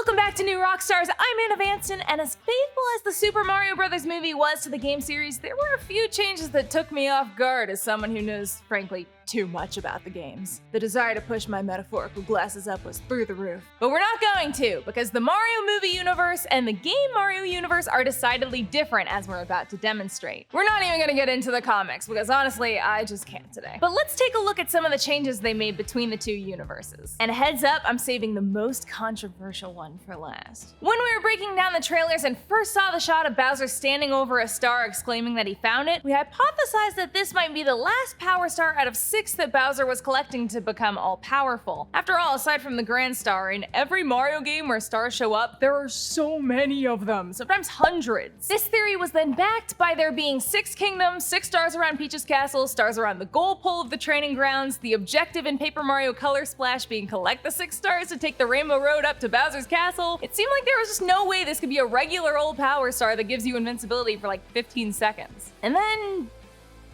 Welcome back to New Rockstars. I'm Anna Vanston, and as faithful as the Super Mario Bros. Movie was to the game series, there were a few changes that took me off guard as someone who knows, frankly, too much about the games. The desire to push my metaphorical glasses up was through the roof. But we're not going to, because the Mario movie universe and the game Mario universe are decidedly different, as we're about to demonstrate. We're not even gonna get into the comics, because honestly, I just can't today. But let's take a look at some of the changes they made between the two universes. And heads up, I'm saving the most controversial one for last. When we were breaking down the trailers and first saw the shot of Bowser standing over a star exclaiming that he found it, we hypothesized that this might be the last Power Star out of 6 that Bowser was collecting to become all-powerful. After all, aside from the Grand Star, in every Mario game where stars show up, there are so many of them, sometimes hundreds. This theory was then backed by there being 6 kingdoms, 6 stars around Peach's castle, stars around the goal pole of the training grounds, the objective in Paper Mario Color Splash being collect the 6 stars to take the Rainbow Road up to Bowser's castle. It seemed like there was just no way this could be a regular old Power Star that gives you invincibility for like 15 seconds. And then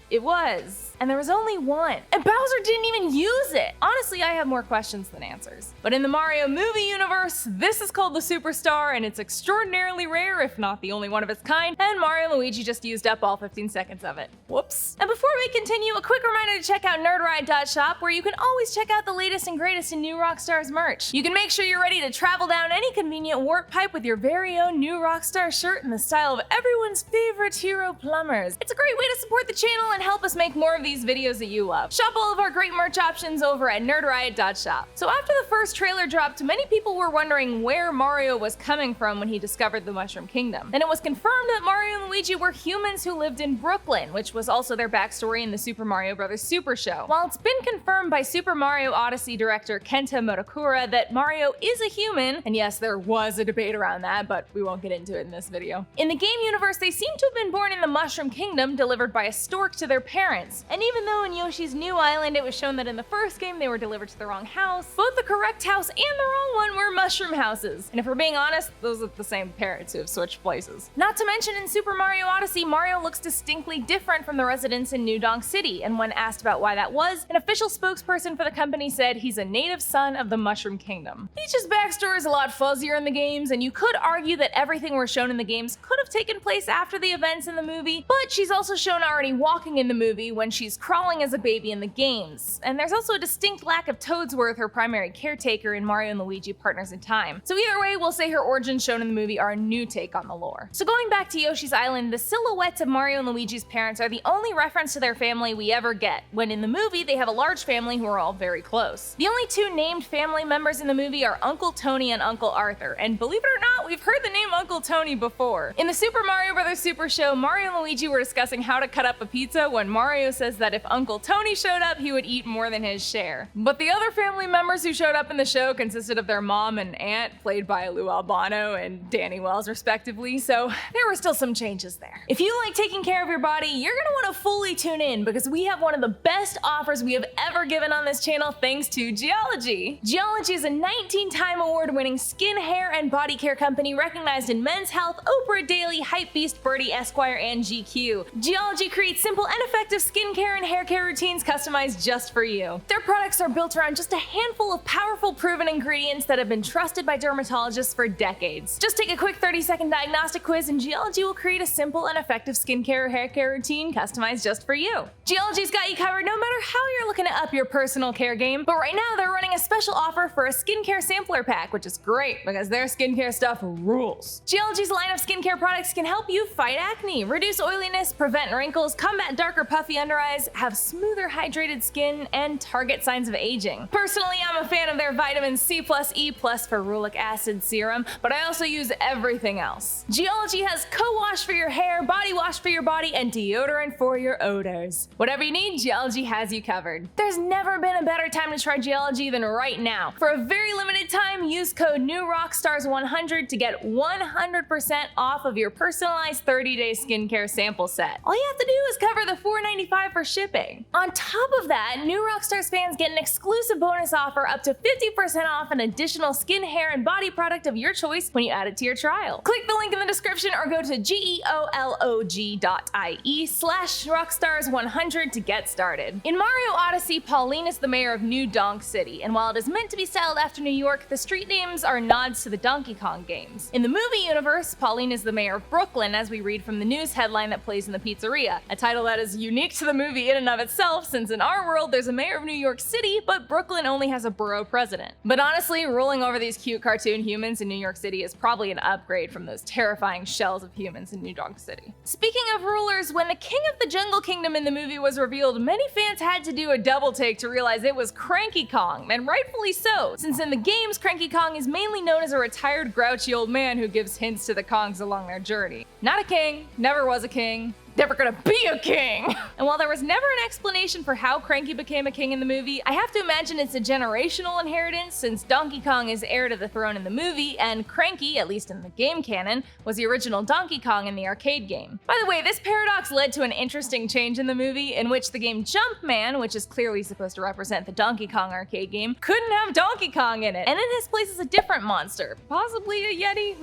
it was. And there was only one. And Bowser didn't even use it! Honestly, I have more questions than answers. But in the Mario movie universe, this is called the Superstar, and it's extraordinarily rare, if not the only one of its kind, and Mario and Luigi just used up all 15 seconds of it. Whoops. And before we continue, a quick reminder to check out nerdride.shop, where you can always check out the latest and greatest in New Rockstars merch. You can make sure you're ready to travel down any convenient warp pipe with your very own New Rockstar shirt in the style of everyone's favorite hero plumbers. It's a great way to support the channel and help us make more of these videos that you love. Shop all of our great merch options over at nerdriot.shop. So after the first trailer dropped, many people were wondering where Mario was coming from when he discovered the Mushroom Kingdom. And it was confirmed that Mario and Luigi were humans who lived in Brooklyn, which was also their backstory in the Super Mario Bros. Super Show. While it's been confirmed by Super Mario Odyssey director Kenta Motakura that Mario is a human, and yes, there was a debate around that, but we won't get into it in this video. In the game universe, they seem to have been born in the Mushroom Kingdom, delivered by a stork to their parents. And even though in Yoshi's New Island it was shown that in the first game they were delivered to the wrong house, both the correct house and the wrong one were mushroom houses. And if we're being honest, those are the same parents who have switched places. Not to mention in Super Mario Odyssey, Mario looks distinctly different from the residents in New Donk City, and when asked about why that was, an official spokesperson for the company said he's a native son of the Mushroom Kingdom. Peach's backstory is a lot fuzzier in the games, and you could argue that everything we're shown in the games could have taken place after the events in the movie, but she's also shown already walking in the movie when she's crawling as a baby in the games. And there's also a distinct lack of Toadsworth, her primary caretaker, in Mario and Luigi Partners in Time. So either way, we'll say her origins shown in the movie are a new take on the lore. So going back to Yoshi's Island, the silhouettes of Mario and Luigi's parents are the only reference to their family we ever get, when in the movie they have a large family who are all very close. The only 2 named family members in the movie are Uncle Tony and Uncle Arthur, and believe it or not, we've heard the name Uncle Tony before. In the Super Mario Bros. Super Show, Mario and Luigi were discussing how to cut up a pizza when Mario says that if Uncle Tony showed up, he would eat more than his share. But the other family members who showed up in the show consisted of their mom and aunt, played by Lou Albano and Danny Wells respectively, so there were still some changes there. If you like taking care of your body, you're gonna want to fully tune in, because we have one of the best offers we have ever given on this channel thanks to Geology. Geology is a 19-time award-winning skin, hair, and body care company recognized in Men's Health, Oprah Daily, Hypebeast, Birdie, Esquire, and GQ. Geology creates simple and effective skincare and hair care routines customized just for you. Their products are built around just a handful of powerful proven ingredients that have been trusted by dermatologists for decades. Just take a quick 30-second diagnostic quiz and Geology will create a simple and effective skincare or hair care routine customized just for you. Geology's got you covered no matter how you're looking to up your personal care game, but right now they're running a special offer for a skincare sampler pack, which is great because their skincare stuff rules. Geology's line of skincare products can help you fight acne, reduce oiliness, prevent wrinkles, combat dark or puffy under eyes, have smoother hydrated skin, and target signs of aging. Personally, I'm a fan of their vitamin C+, E+ for ferulic acid serum, but I also use everything else. Geology has co-wash for your hair, body wash for your body, and deodorant for your odors. Whatever you need, Geology has you covered. There's never been a better time to try Geology than right now. For a very limited time, use code NEWROCKSTARS100 to get 100% off of your your personalized 30-day skincare sample set. All you have to do is cover the $4.95 for shipping. On top of that, new Rockstars fans get an exclusive bonus offer up to 50% off an additional skin, hair, and body product of your choice when you add it to your trial. Click the link in the description or go to geolog.ie/Rockstars100 to get started. In Mario Odyssey, Pauline is the mayor of New Donk City, and while it is meant to be styled after New York, the street names are nods to the Donkey Kong games. In the movie universe, Pauline is the mayor of Brooklyn, as we read from the news headline that plays in the pizzeria, a title that is unique to the movie in and of itself, since in our world there's a mayor of New York City, but Brooklyn only has a borough president. But honestly, ruling over these cute cartoon humans in New York City is probably an upgrade from those terrifying shells of humans in New Donk City. Speaking of rulers, when the King of the Jungle Kingdom in the movie was revealed, many fans had to do a double take to realize it was Cranky Kong, and rightfully so, since in the games, Cranky Kong is mainly known as a retired grouchy old man who gives hints to the Kongs along their journey. Not a king, never was a king, never gonna be a king! And while there was never an explanation for how Cranky became a king in the movie, I have to imagine it's a generational inheritance, since Donkey Kong is heir to the throne in the movie, and Cranky, at least in the game canon, was the original Donkey Kong in the arcade game. By the way, this paradox led to an interesting change in the movie, in which the game Jumpman, which is clearly supposed to represent the Donkey Kong arcade game, couldn't have Donkey Kong in it, and in his place is a different monster, possibly a Yeti?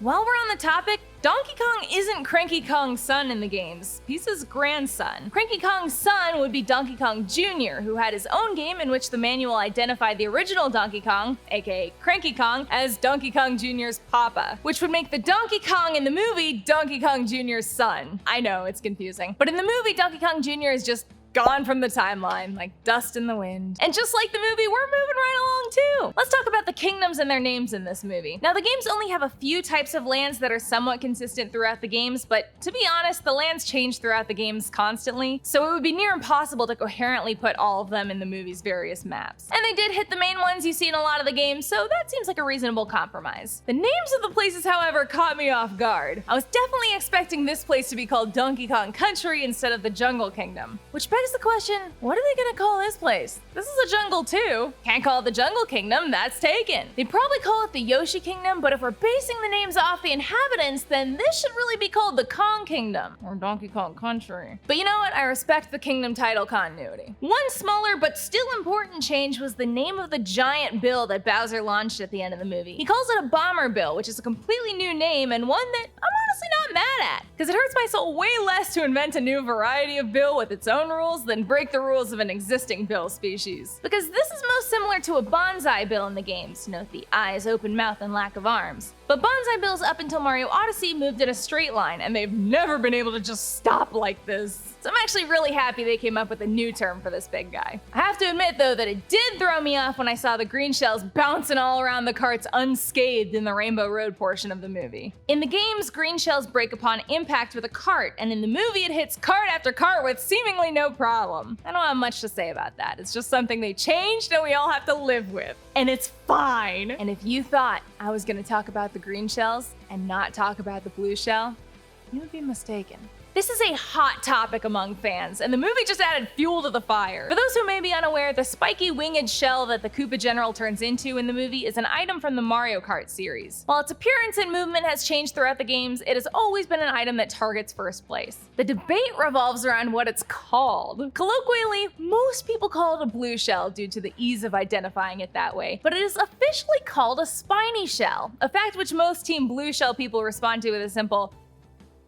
While we're on the topic, Donkey Kong isn't Cranky Kong's son in the games, he's his grandson. Cranky Kong's son would be Donkey Kong Jr., who had his own game in which the manual identified the original Donkey Kong, aka Cranky Kong, as Donkey Kong Jr.'s papa, which would make the Donkey Kong in the movie Donkey Kong Jr.'s son. I know, it's confusing. But in the movie, Donkey Kong Jr. is just gone from the timeline, like dust in the wind. And just like the movie, we're moving right along too. Let's talk about the kingdoms and their names in this movie. Now, the games only have a few types of lands that are somewhat consistent throughout the games, but to be honest, the lands change throughout the games constantly, so it would be near impossible to coherently put all of them in the movie's various maps. And they did hit the main ones you see in a lot of the games, so that seems like a reasonable compromise. The names of the places, however, caught me off guard. I was definitely expecting this place to be called Donkey Kong Country instead of the Jungle Kingdom, which begs the question, what are they gonna call this place? This is a jungle too. Can't call it the Jungle Kingdom, that's taken. They'd probably call it the Yoshi Kingdom, but if we're basing the names off the inhabitants, then this should really be called the Kong Kingdom, or Donkey Kong Country. But you know what? I respect the kingdom title continuity. One smaller but still important change was the name of the giant bill that Bowser launched at the end of the movie. He calls it a Bomber Bill, which is a completely new name and one that I'm honestly not mad at, because it hurts my soul way less to invent a new variety of bill with its own rules than break the rules of an existing bill species. Because this is most similar to a bonsai bill in the games, note the eyes, open mouth, and lack of arms. But bonsai bills up until Mario Odyssey moved in a straight line, and they've never been able to just stop like this. So I'm actually really happy they came up with a new term for this big guy. I have to admit though that it did throw me off when I saw the green shells bouncing all around the carts unscathed in the Rainbow Road portion of the movie. In the games, green shells break upon impact with a cart, and in the movie it hits cart after cart with seemingly no problem. I don't have much to say about that. It's just something they changed and we all have to live with. And it's fine. And if you thought I was gonna talk about the green shells and not talk about the blue shell, you would be mistaken. This is a hot topic among fans, and the movie just added fuel to the fire. For those who may be unaware, the spiky winged shell that the Koopa General turns into in the movie is an item from the Mario Kart series. While its appearance and movement has changed throughout the games, it has always been an item that targets first place. The debate revolves around what it's called. Colloquially, most people call it a blue shell due to the ease of identifying it that way, but it is officially called a spiny shell, a fact which most Team Blue Shell people respond to with a simple,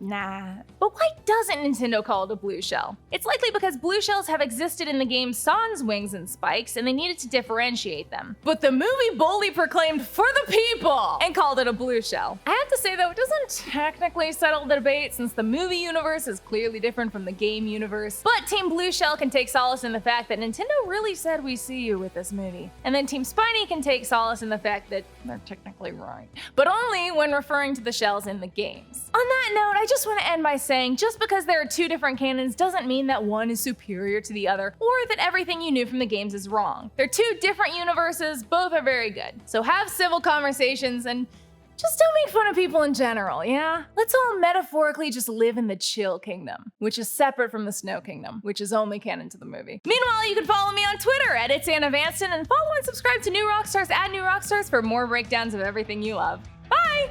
nah. But why doesn't Nintendo call it a blue shell? It's likely because blue shells have existed in the game Sans Wings and Spikes, and they needed to differentiate them. But the movie boldly proclaimed for the people and called it a blue shell. I have to say though, it doesn't technically settle the debate since the movie universe is clearly different from the game universe. But Team Blue Shell can take solace in the fact that Nintendo really said we see you with this movie. And then Team Spiny can take solace in the fact that they're technically right, but only when referring to the shells in the games. On that note, I just want to end by saying just because there are two different canons doesn't mean that one is superior to the other or that everything you knew from the games is wrong. They're two different universes, both are very good. So have civil conversations and just don't make fun of people in general, yeah? Let's all metaphorically just live in the chill kingdom, which is separate from the snow kingdom, which is only canon to the movie. Meanwhile, you can follow me on Twitter at @It'sAnnaVanston and follow and subscribe to New Rockstars at New Rockstars for more breakdowns of everything you love. Bye!